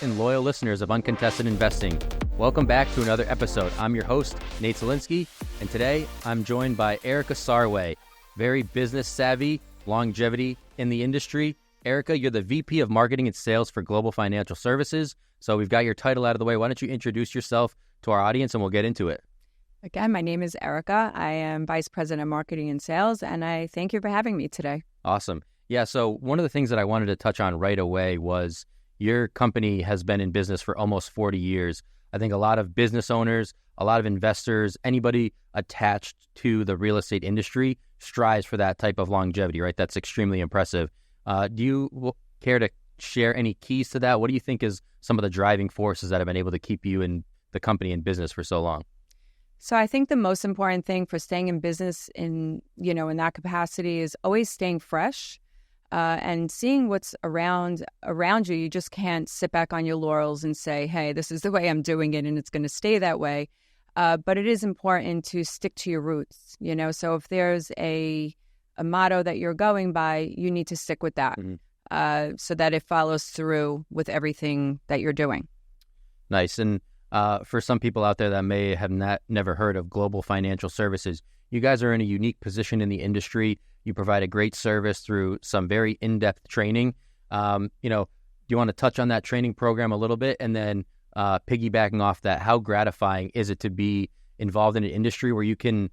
and loyal listeners of Uncontested Investing. Welcome back to another episode. I'm your host, Nate Zielinski, and today I'm joined by Erica Sarway, very business savvy, longevity in the industry. Erica, you're the VP of Marketing and Sales for Global Financial Services. So we've got your title out of the way. Why don't you introduce yourself to our audience and we'll get into it. Again, my name is Erica. I am Vice President of Marketing and Sales, and I thank you for having me today. Awesome. Yeah, so one of the things that I wanted to touch on right away was your company has been in business for almost 40 years. I think a lot of business owners, a lot of investors, anybody attached to the real estate industry strives for that type of longevity, right? That's extremely impressive. Do you care to share any keys to that? What do you think is some of the driving forces that have been able to keep you in the company in business for so long? So I think the most important thing for staying in business in that capacity is always staying fresh and seeing what's around you. You just can't sit back on your laurels and say, hey, this is the way I'm doing it and it's going to stay that way. But it is important to stick to your roots, So if there's a motto that you're going by, you need to stick with that so that it follows through with everything that you're doing. Nice. And for some people out there that may have never heard of Global Financial Services, you guys are in a unique position in the industry. You provide a great service through some very in-depth training. Do you want to touch on that training program a little bit? And then piggybacking off that, how gratifying is it to be involved in an industry where you can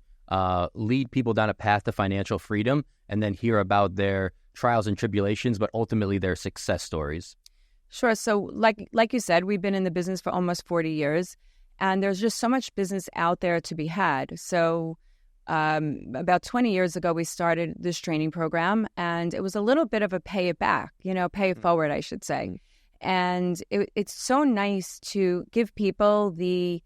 lead people down a path to financial freedom and then hear about their trials and tribulations, but ultimately their success stories? Sure. So like you said, we've been in the business for almost 40 years, and there's just so much business out there to be had. So about 20 years ago, we started this training program, and it was a little bit of a pay it back, pay it forward, I should say. And it's so nice to give people the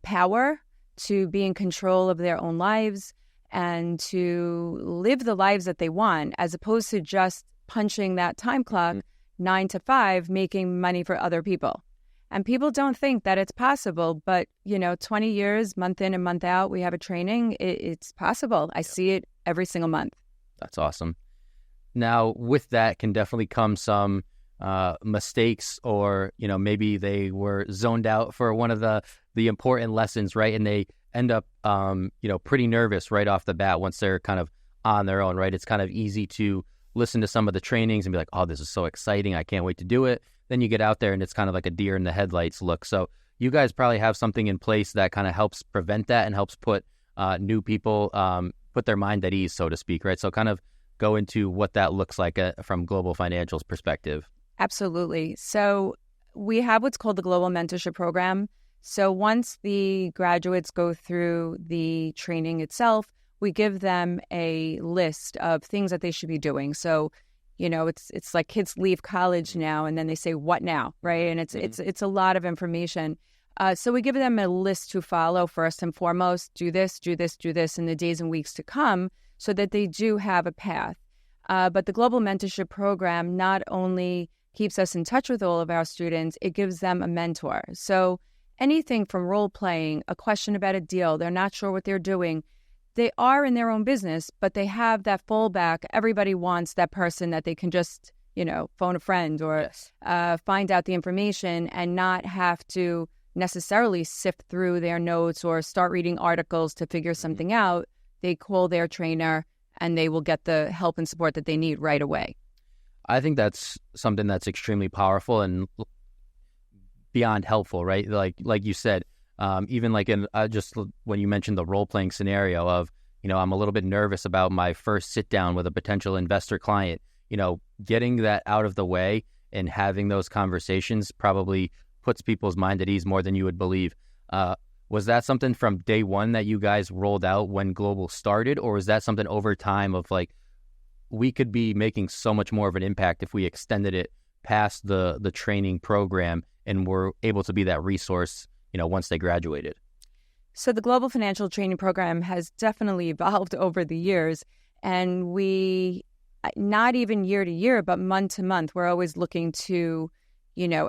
power to be in control of their own lives and to live the lives that they want, as opposed to just punching that time clock 9 to 5, making money for other people. And people don't think that it's possible, but 20 years, month in and month out, we have a training. It's possible. I see it every single month. That's awesome. Now, with that can definitely come some mistakes, or maybe they were zoned out for one of the important lessons, right? And they end up pretty nervous right off the bat once they're kind of on their own, right? It's kind of easy to listen to some of the trainings and be like, oh, this is so exciting, I can't wait to do it. Then you get out there and it's kind of like a deer in the headlights look. So you guys probably have something in place that kind of helps prevent that and helps put new people, put their mind at ease, so to speak, right? So kind of go into what that looks like from Global Financial's perspective. Absolutely. So we have what's called the Global Mentorship Program. So once the graduates go through the training itself, we give them a list of things that they should be doing. So, it's like kids leave college now and then they say, what now, right? And it's a lot of information. So we give them a list to follow first and foremost, do this, do this, do this in the days and weeks to come so that they do have a path. But the Global Mentorship Program not only keeps us in touch with all of our students, it gives them a mentor. So anything from role playing, a question about a deal, they're not sure what they're doing. They are in their own business, but they have that fallback. Everybody wants that person that they can just, phone a friend or find out the information and not have to necessarily sift through their notes or start reading articles to figure something out. They call their trainer and they will get the help and support that they need right away. I think that's something that's extremely powerful and beyond helpful, right? Like you said, even like in just when you mentioned the role-playing scenario of, I'm a little bit nervous about my first sit-down with a potential investor client, getting that out of the way and having those conversations probably puts people's mind at ease more than you would believe. Was that something from day one that you guys rolled out when Global started, or was that something over time of like, we could be making so much more of an impact if we extended it past the training program and were able to be that resource once they graduated? So the Global Financial Training Program has definitely evolved over the years, and we, not even year to year, but month to month, we're always looking to,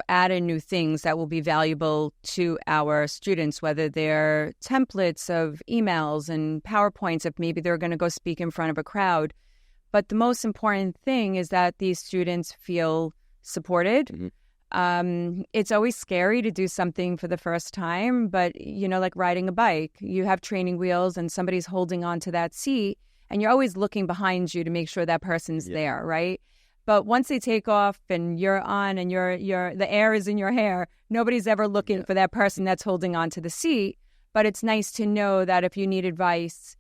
add in new things that will be valuable to our students, whether they're templates of emails and PowerPoints, if maybe they're going to go speak in front of a crowd. But the most important thing is that these students feel supported. It's always scary to do something for the first time, but, like riding a bike, you have training wheels and somebody's holding on to that seat, and you're always looking behind you to make sure that person's there, right? But once they take off and you're on and the air is in your hair, nobody's ever looking for that person that's holding on to the seat. But it's nice to know that if you need advice,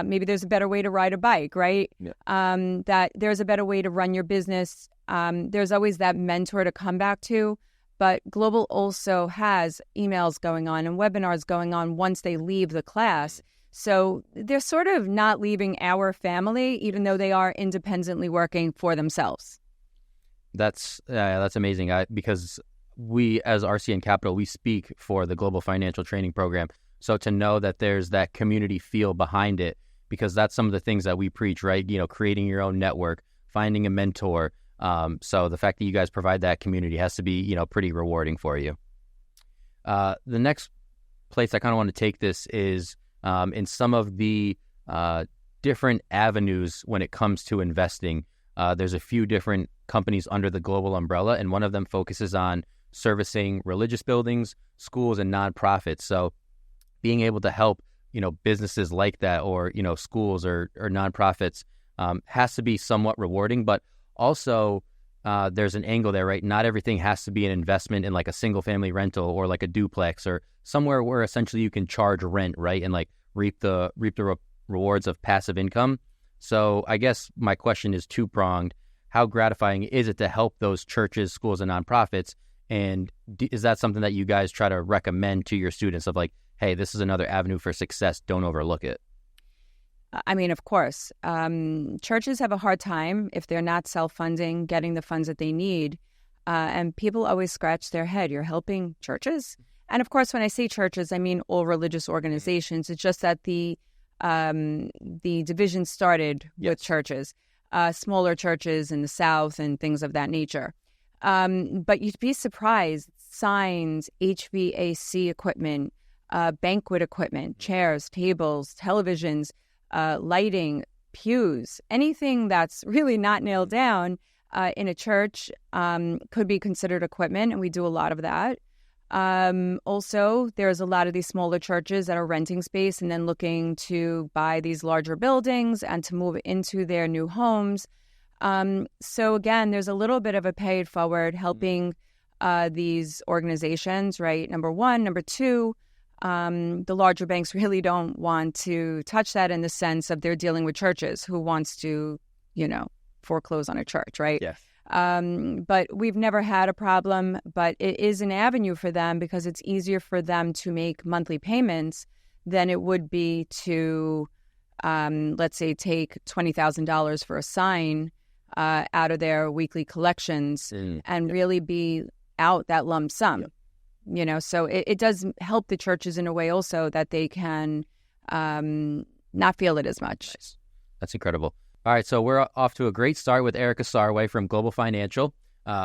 maybe there's a better way to ride a bike, right? That there's a better way to run your business. There's always that mentor to come back to. But Global also has emails going on and webinars going on once they leave the class. So they're sort of not leaving our family, even though they are independently working for themselves. That's amazing. Because we, as RCN Capital, we speak for the Global Financial Training Program. So to know that there's that community feel behind it, because that's some of the things that we preach, right? Creating your own network, finding a mentor. So the fact that you guys provide that community has to be, pretty rewarding for you. The next place I kind of want to take this is in some of the different avenues when it comes to investing. There's a few different companies under the Global umbrella, and one of them focuses on servicing religious buildings, schools, and nonprofits. So being able to help, businesses like that, or, schools or nonprofits has to be somewhat rewarding, but also there's an angle there, right? Not everything has to be an investment in like a single family rental or like a duplex or somewhere where essentially you can charge rent, right? And like reap the rewards of passive income. So I guess my question is two-pronged. How gratifying is it to help those churches, schools, and nonprofits? And is that something that you guys try to recommend to your students of like, hey, this is another avenue for success, don't overlook it? I mean, of course, churches have a hard time if they're not self-funding, getting the funds that they need. And people always scratch their head. You're helping churches? And of course, when I say churches, I mean all religious organizations. It's just that the division started with churches, smaller churches in the South and things of that nature. But you'd be surprised, signs, HVAC equipment, banquet equipment, chairs, tables, televisions, lighting, pews, anything that's really not nailed down in a church could be considered equipment, and we do a lot of that. Also, there's a lot of these smaller churches that are renting space and then looking to buy these larger buildings and to move into their new homes. So again, there's a little bit of a pay it forward helping these organizations, right? Number one. Number two, the larger banks really don't want to touch that in the sense of they're dealing with churches who wants to, foreclose on a church, right? Yes. But we've never had a problem, but it is an avenue for them because it's easier for them to make monthly payments than it would be to, let's say, take $20,000 for a sign out of their weekly collections and really be out that lump sum. So it does help the churches in a way also that they can not feel it as much. Nice. That's incredible. All right, so we're off to a great start with Erica Sarway from Global Financial.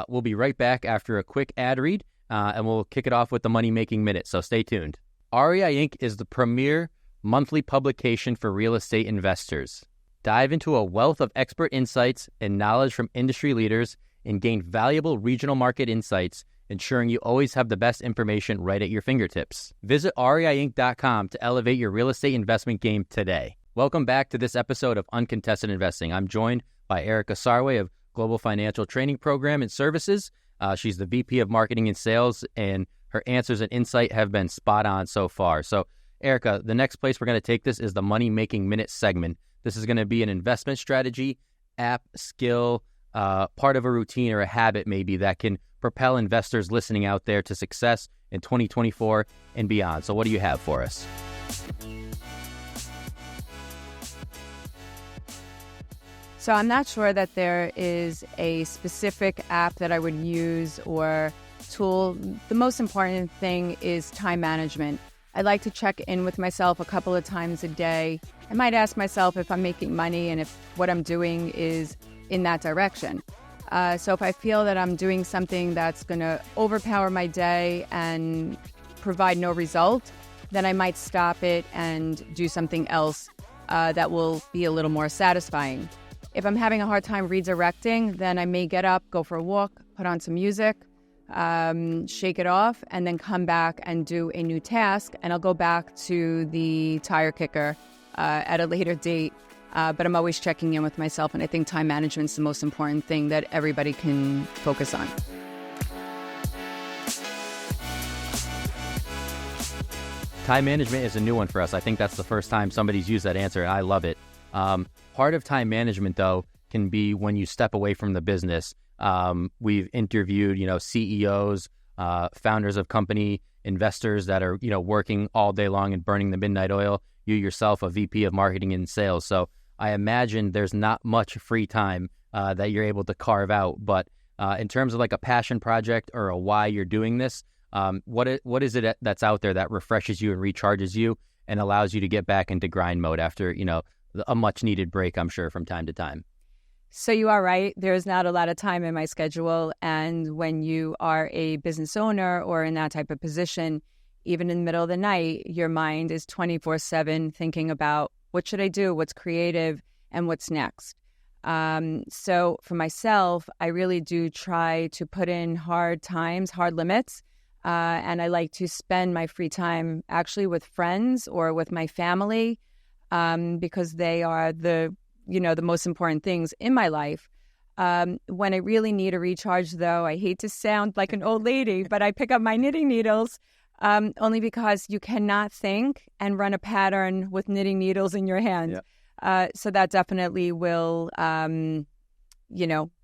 We'll be right back after a quick ad read, and we'll kick it off with the Money Making Minute, so stay tuned. REI Inc. is the premier monthly publication for real estate investors. Dive into a wealth of expert insights and knowledge from industry leaders and gain valuable regional market insights, ensuring you always have the best information right at your fingertips. Visit REIinc.com to elevate your real estate investment game today. Welcome back to this episode of Uncontested Investing. I'm joined by Erica Sarway of Global Financial Training Program and Services. She's the VP of Marketing and Sales, and her answers and insight have been spot on so far. So, Erica, the next place we're going to take this is the Money Making Minute segment. This is going to be an investment strategy, app, skill, part of a routine or a habit maybe that can propel investors listening out there to success in 2024 and beyond. So what do you have for us? So I'm not sure that there is a specific app that I would use or tool. The most important thing is time management. I like to check in with myself a couple of times a day. I might ask myself if I'm making money and if what I'm doing is in that direction. So if I feel that I'm doing something that's going to overpower my day and provide no result, then I might stop it and do something else that will be a little more satisfying. If I'm having a hard time redirecting, then I may get up, go for a walk, put on some music, shake it off, and then come back and do a new task. And I'll go back to the tire kicker at a later date. But I'm always checking in with myself. And I think time management is the most important thing that everybody can focus on. Time management is a new one for us. I think that's the first time somebody's used that answer, and I love it. Part of time management, though, can be when you step away from the business. We've interviewed, CEOs, founders of company, investors that are, working all day long and burning the midnight oil. You yourself, a VP of marketing and sales. So I imagine there's not much free time that you're able to carve out. But in terms of like a passion project or a why you're doing this, what is it that's out there that refreshes you and recharges you and allows you to get back into grind mode after, a much needed break, I'm sure, from time to time? So you are right. There's not a lot of time in my schedule. And when you are a business owner or in that type of position, even in the middle of the night, your mind is 24/7 thinking about what should I do, what's creative, and what's next. So for myself, I really do try to put in hard times, hard limits. And I like to spend my free time actually with friends or with my family because they are the most important things in my life. When I really need a recharge, though, I hate to sound like an old lady, but I pick up my knitting needles only because you cannot think and run a pattern with knitting needles in your hand. Yeah. So that definitely will, bring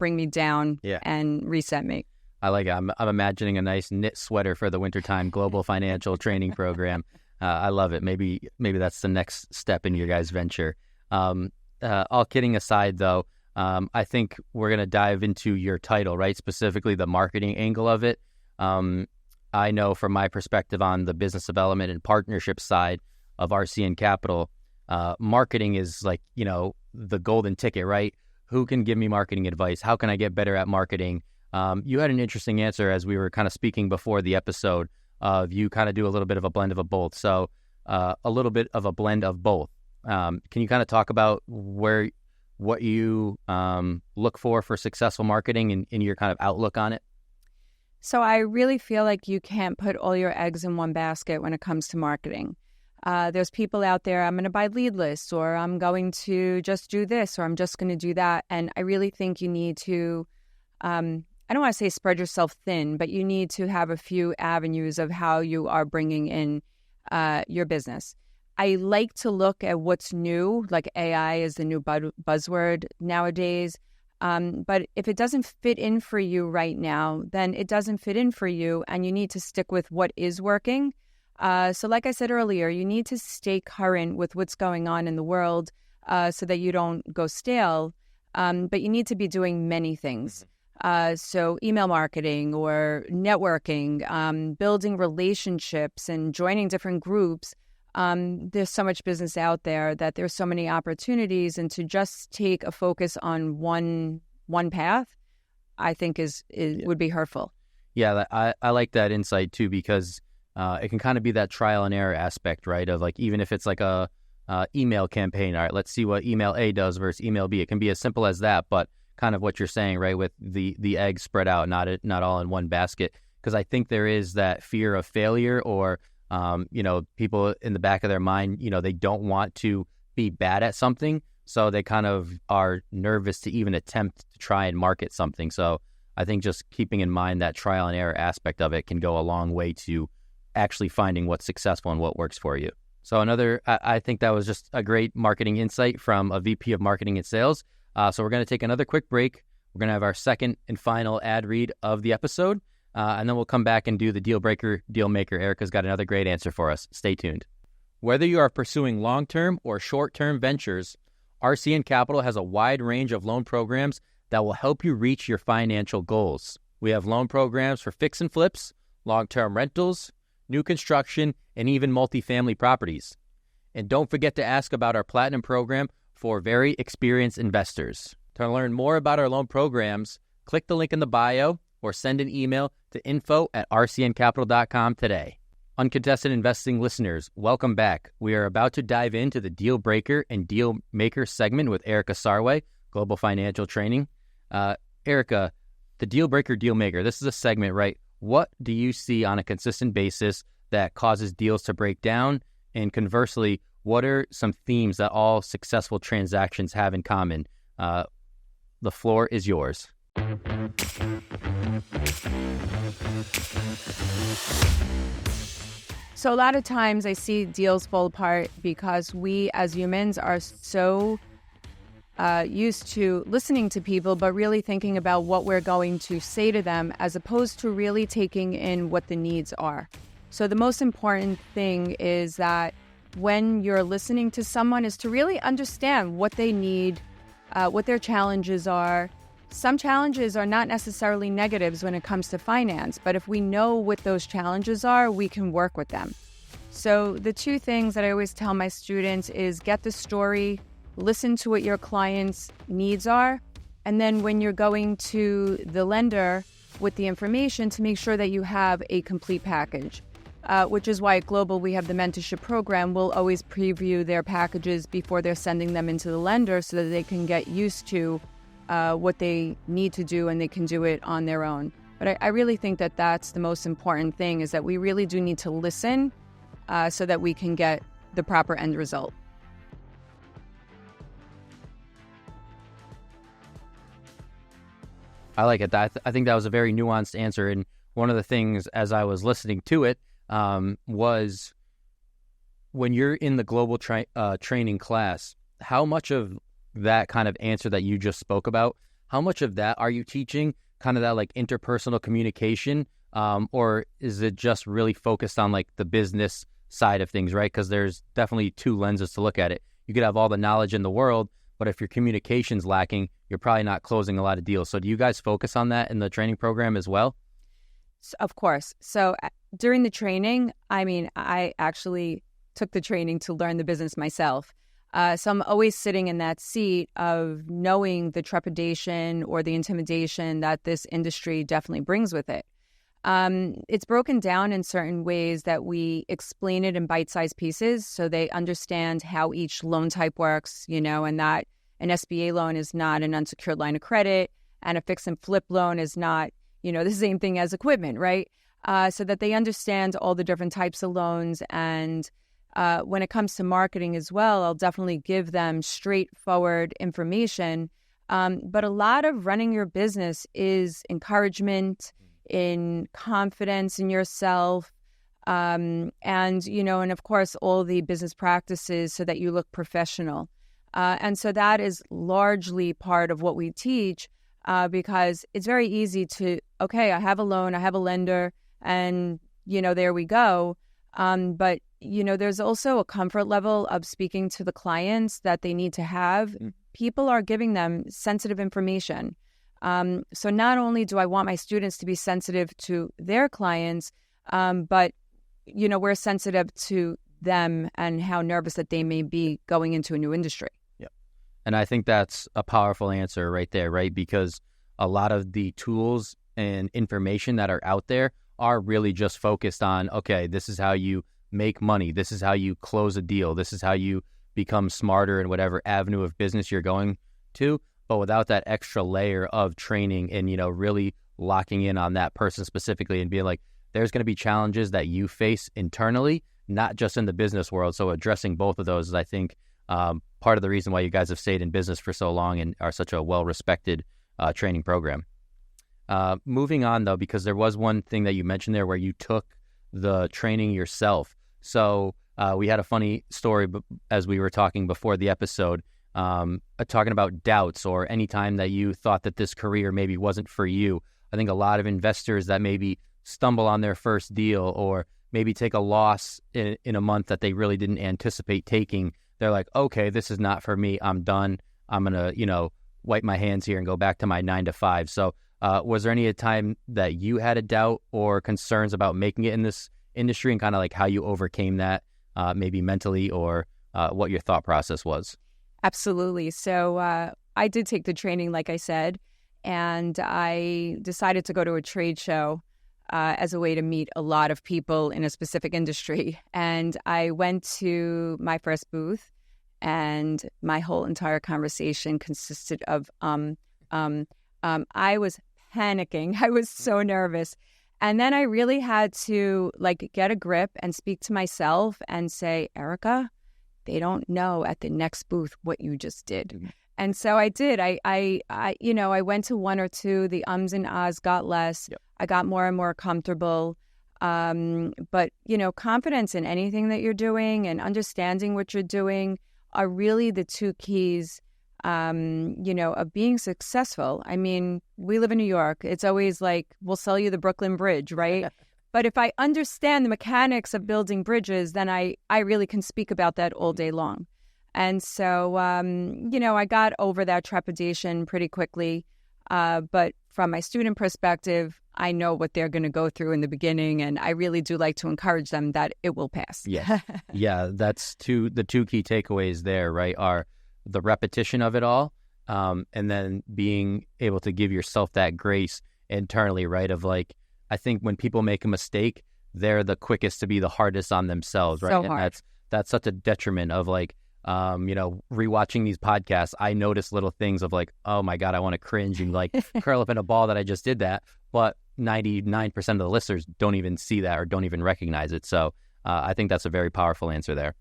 me down and reset me. I like it. I'm imagining a nice knit sweater for the wintertime global financial training program. I love it. Maybe that's the next step in your guys' venture. All kidding aside, though, I think we're going to dive into your title, right? Specifically the marketing angle of it. I know from my perspective on the business development and partnership side of RCN Capital, marketing is like, the golden ticket, right? Who can give me marketing advice? How can I get better at marketing? You had an interesting answer as we were kind of speaking before the episode of you kind of do a little bit of a blend of both. So a little bit of a blend of both. Can you kind of talk about what you look for successful marketing and your kind of outlook on it? So I really feel like you can't put all your eggs in one basket when it comes to marketing. There's people out there, I'm going to buy lead lists, or I'm going to just do this, or I'm just going to do that. And I really think you need to, I don't want to say spread yourself thin, but you need to have a few avenues of how you are bringing in your business. I like to look at what's new, like AI is the new buzzword nowadays. But if it doesn't fit in for you right now, then it doesn't fit in for you, and you need to stick with what is working. So like I said earlier, you need to stay current with what's going on in the world so that you don't go stale. But you need to be doing many things. So email marketing or networking, building relationships and joining different groups. There's so much business out there that there's so many opportunities, and to just take a focus on one path, I think would be hurtful. Yeah, I like that insight too, because it can kind of be that trial and error aspect, right? Of like, even if it's like a email campaign, all right, let's see what email A does versus email B. It can be as simple as that, but kind of what you're saying, right, with the eggs spread out, not all in one basket, because I think there is that fear of failure, or people in the back of their mind, they don't want to be bad at something. So they kind of are nervous to even attempt to try and market something. So I think just keeping in mind that trial and error aspect of it can go a long way to actually finding what's successful and what works for you. So I think that was just a great marketing insight from a VP of marketing and sales. So we're going to take another quick break. We're going to have our second and final ad read of the episode. And then we'll come back and do the deal breaker, deal maker. Erica's got another great answer for us. Stay tuned. Whether you are pursuing long-term or short-term ventures, RCN Capital has a wide range of loan programs that will help you reach your financial goals. We have loan programs for fix and flips, long-term rentals, new construction, and even multifamily properties. And don't forget to ask about our Platinum program for very experienced investors. To learn more about our loan programs, click the link in the bio or send an email to info@rcncapital.com today. Uncontested investing listeners, welcome back. We are about to dive into the Deal Breaker and Deal Maker segment with Erica Sarway, Global Financial Training. Erica, the Deal Breaker, Deal Maker, this is a segment, right, what do you see on a consistent basis that causes deals to break down? And conversely, what are some themes that all successful transactions have in common? The floor is yours. So a lot of times I see deals fall apart because we as humans are so used to listening to people, but really thinking about what we're going to say to them as opposed to really taking in what the needs are. So the most important thing is that when you're listening to someone is to really understand what they need, what their challenges are. Some challenges are not necessarily negatives when it comes to finance, but if we know what those challenges are, we can work with them. So the two things that I always tell my students is get the story, listen to what your client's needs are, and then when you're going to the lender with the information to make sure that you have a complete package. Which is why at Global we have the mentorship program. We'll always preview their packages before they're sending them into the lender so that they can get used to what they need to do and they can do it on their own. But I really think that that's the most important thing, is that we really do need to listen so that we can get the proper end result. I like it. I think that was a very nuanced answer. And one of the things as I was listening to it was when you're in the global training class, how much of that kind of answer that you just spoke about, how much of that are you teaching, kind of that like interpersonal communication, or is it just really focused on like the business side of things, right? Because there's definitely two lenses to look at it. You could have all the knowledge in the world, but if your communication's lacking, you're probably not closing a lot of deals. So do you guys focus on that in the training program as well? Of course. So during the training, I actually took the training to learn the business myself. So I'm always sitting in that seat of knowing the trepidation or the intimidation that this industry definitely brings with it. It's broken down in certain ways that we explain it in bite-sized pieces so they understand how each loan type works, and that an SBA loan is not an unsecured line of credit and a fix and flip loan is not, the same thing as equipment, right? So that they understand all the different types of loans. And when it comes to marketing as well, I'll definitely give them straightforward information. But a lot of running your business is encouragement, in confidence in yourself, and of course, all the business practices so that you look professional. And so that is largely part of what we teach. Because it's very easy to, okay, I have a loan, I have a lender, and, there we go. But, there's also a comfort level of speaking to the clients that they need to have. People are giving them sensitive information. So not only do I want my students to be sensitive to their clients, but, we're sensitive to them and how nervous that they may be going into a new industry. And I think that's a powerful answer right there, right? Because a lot of the tools and information that are out there are really just focused on, okay, this is how you make money. This is how you close a deal. This is how you become smarter in whatever avenue of business you're going to. But without that extra layer of training and, really locking in on that person specifically and being like, there's going to be challenges that you face internally, not just in the business world. So addressing both of those is, I think, part of the reason why you guys have stayed in business for so long and are such a well-respected training program. Moving on, though, because there was one thing that you mentioned there where you took the training yourself. So we had a funny story as we were talking before the episode, talking about doubts or any time that you thought that this career maybe wasn't for you. I think a lot of investors that maybe stumble on their first deal or maybe take a loss in a month that they really didn't anticipate taking, they're like, okay, this is not for me. I'm done. I'm going to, wipe my hands here and go back to my 9 to 5. So was there any time that you had a doubt or concerns about making it in this industry and kind of like how you overcame that, maybe mentally, or what your thought process was? Absolutely. So I did take the training, like I said, and I decided to go to a trade show as a way to meet a lot of people in a specific industry. And I went to my first booth, and my whole entire conversation consisted of I was panicking. I was so nervous. And then I really had to like get a grip and speak to myself and say, Erica, they don't know at the next booth what you just did. Mm-hmm. And so I did. I went to one or two. The ums and ahs got less. Yep. I got more and more comfortable. But, confidence in anything that you're doing and understanding what you're doing are really the two keys, of being successful. I mean, we live in New York. It's always like, we'll sell you the Brooklyn Bridge, right? But if I understand the mechanics of building bridges, then I really can speak about that all day long. And so, I got over that trepidation pretty quickly. But from my student perspective, I know what they're going to go through in the beginning, and I really do like to encourage them that it will pass. Yes. Yeah, that's the two key takeaways there, right, are the repetition of it all, and then being able to give yourself that grace internally, right, of like, I think when people make a mistake, they're the quickest to be the hardest on themselves, right? So hard. And that's such a detriment of like, rewatching these podcasts, I notice little things of like, oh my God, I want to cringe and like curl up in a ball that I just did that. But 99% of the listeners don't even see that or don't even recognize it. So I think that's a very powerful answer there.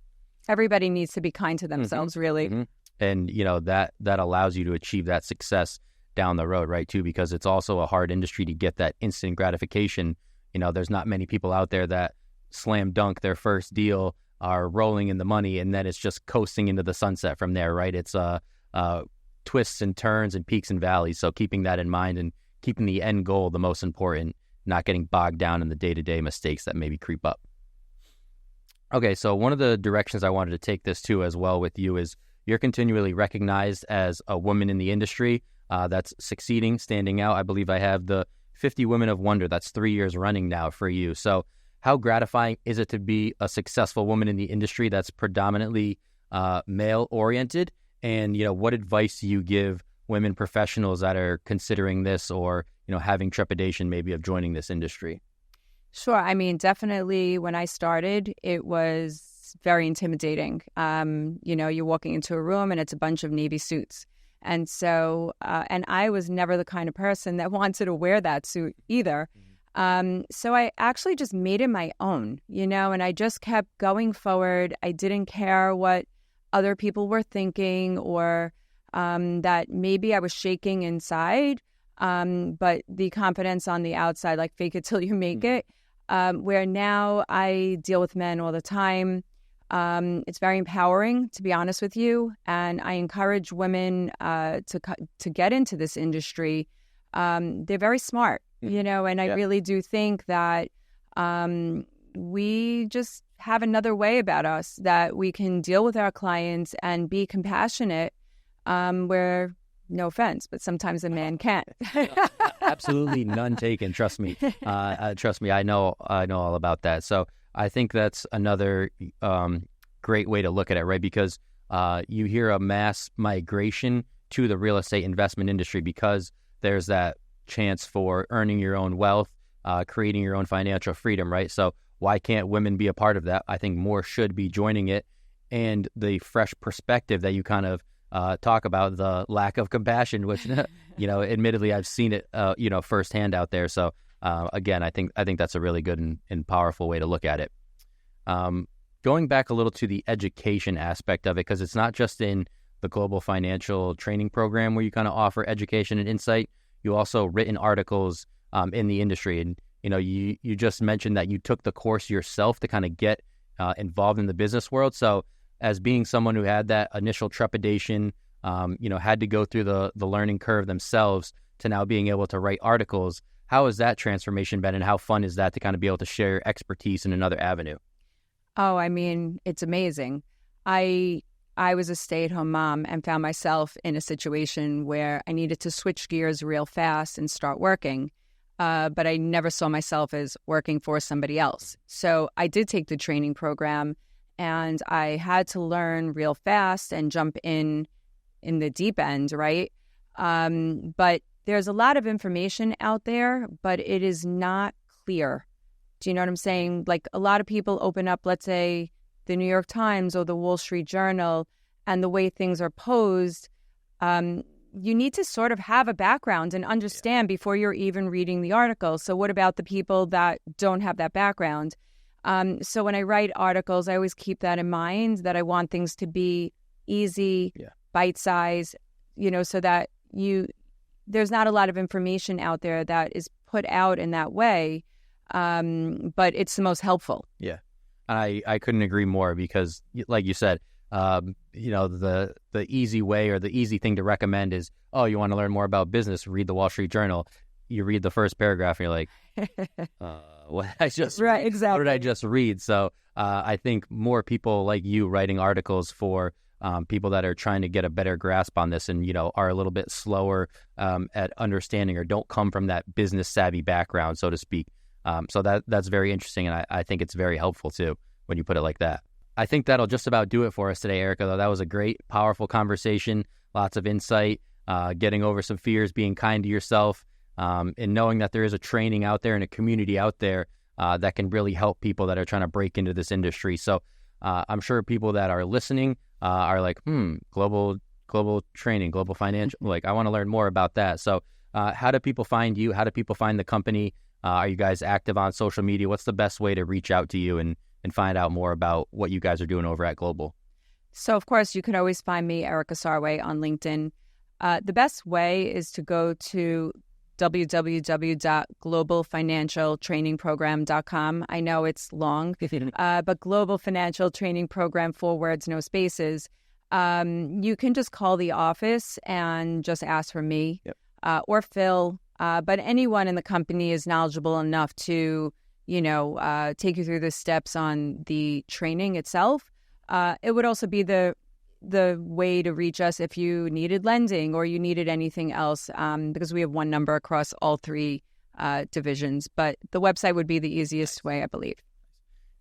Everybody needs to be kind to themselves, really. Mm-hmm. And, that allows you to achieve that success down the road, right, too, because it's also a hard industry to get that instant gratification. There's not many people out there that slam dunk their first deal, are rolling in the money, and then it's just coasting into the sunset from there, right? It's twists and turns and peaks and valleys. So keeping that in mind and keeping the end goal the most important, not getting bogged down in the day-to-day mistakes that maybe creep up. Okay, so one of the directions I wanted to take this to as well with you is you're continually recognized as a woman in the industry that's succeeding, standing out. I believe I have the 50 Women of Wonder. That's 3 years running now for you. So how gratifying is it to be a successful woman in the industry that's predominantly male-oriented? And, what advice do you give women professionals that are considering this or, having trepidation maybe of joining this industry? Sure. I mean, definitely when I started, it was very intimidating. You're walking into a room and it's a bunch of Navy suits. And so, and I was never the kind of person that wanted to wear that suit either. So I actually just made it my own, and I just kept going forward. I didn't care what other people were thinking or that maybe I was shaking inside, but the confidence on the outside, like fake it till you make it, where now I deal with men all the time. It's very empowering, to be honest with you, and I encourage women to get into this industry. They're very smart. And I really do think that we just have another way about us that we can deal with our clients and be compassionate where, no offense, but sometimes a man can't. Absolutely none taken. Trust me. I know all about that. So I think that's another great way to look at it, right? Because you hear a mass migration to the real estate investment industry because there's that chance for earning your own wealth, creating your own financial freedom, right? So why can't women be a part of that? I think more should be joining it. And the fresh perspective that you kind of talk about, the lack of compassion, which, admittedly, I've seen it, firsthand out there. So again, I think that's a really good and powerful way to look at it. Going back a little to the education aspect of it, because it's not just in the Global Financial Training Program where you kind of offer education and insight. You also written articles in the industry. And, you just mentioned that you took the course yourself to kind of get involved in the business world. So as being someone who had that initial trepidation, had to go through the learning curve themselves to now being able to write articles, how has that transformation been and how fun is that to kind of be able to share your expertise in another avenue? Oh, I mean, it's amazing. I was a stay-at-home mom and found myself in a situation where I needed to switch gears real fast and start working, but I never saw myself as working for somebody else. So I did take the training program, and I had to learn real fast and jump in the deep end, right? But there's a lot of information out there, but it is not clear. Do you know what I'm saying? Like a lot of people open up, let's say, the New York Times or the Wall Street Journal, and the way things are posed, you need to sort of have a background and understand before you're even reading the article. So what about the people that don't have that background? So when I write articles, I always keep that in mind, that I want things to be easy, bite-sized, so that there's not a lot of information out there that is put out in that way, but it's the most helpful. Yeah. I couldn't agree more, because like you said, the easy way or the easy thing to recommend is, oh, you want to learn more about business, read the Wall Street Journal. You read the first paragraph and you're like, what did I just read? Exactly. What did I just read? So I think more people like you writing articles for people that are trying to get a better grasp on this and, are a little bit slower at understanding or don't come from that business savvy background, so to speak. So that's very interesting. And I think it's very helpful too, when you put it like that. I think that'll just about do it for us today, Erica, though. That was a great, powerful conversation, lots of insight, getting over some fears, being kind to yourself, and knowing that there is a training out there and a community out there that can really help people that are trying to break into this industry. So I'm sure people that are listening are like, global training, global financial, like, I want to learn more about that. So how do people find you? How do people find the company? Are you guys active on social media? What's the best way to reach out to you and find out more about what you guys are doing over at Global? So, of course, you can always find me, Erica Sarway, on LinkedIn. The best way is to go to www.globalfinancialtrainingprogram.com. I know it's long, but Global Financial Training Program, 4 words, no spaces. You can just call the office and just ask for me or Phil. But anyone in the company is knowledgeable enough to, take you through the steps on the training itself. It would also be the way to reach us if you needed lending or you needed anything else, because we have one number across all 3 divisions. But the website would be the easiest way, I believe.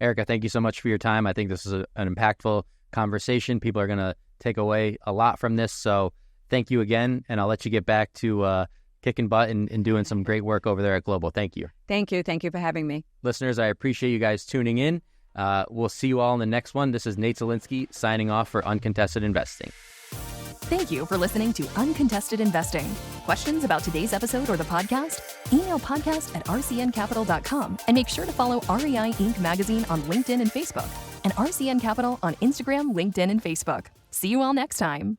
Erica, thank you so much for your time. I think this is an impactful conversation. People are going to take away a lot from this. So thank you again, and I'll let you get back to kicking butt and doing some great work over there at Global. Thank you. Thank you. Thank you for having me. Listeners, I appreciate you guys tuning in. We'll see you all in the next one. This is Nate Zielinski signing off for Uncontested Investing. Thank you for listening to Uncontested Investing. Questions about today's episode or the podcast? Email podcast@rcncapital.com and make sure to follow REI Inc. magazine on LinkedIn and Facebook, and RCN Capital on Instagram, LinkedIn, and Facebook. See you all next time.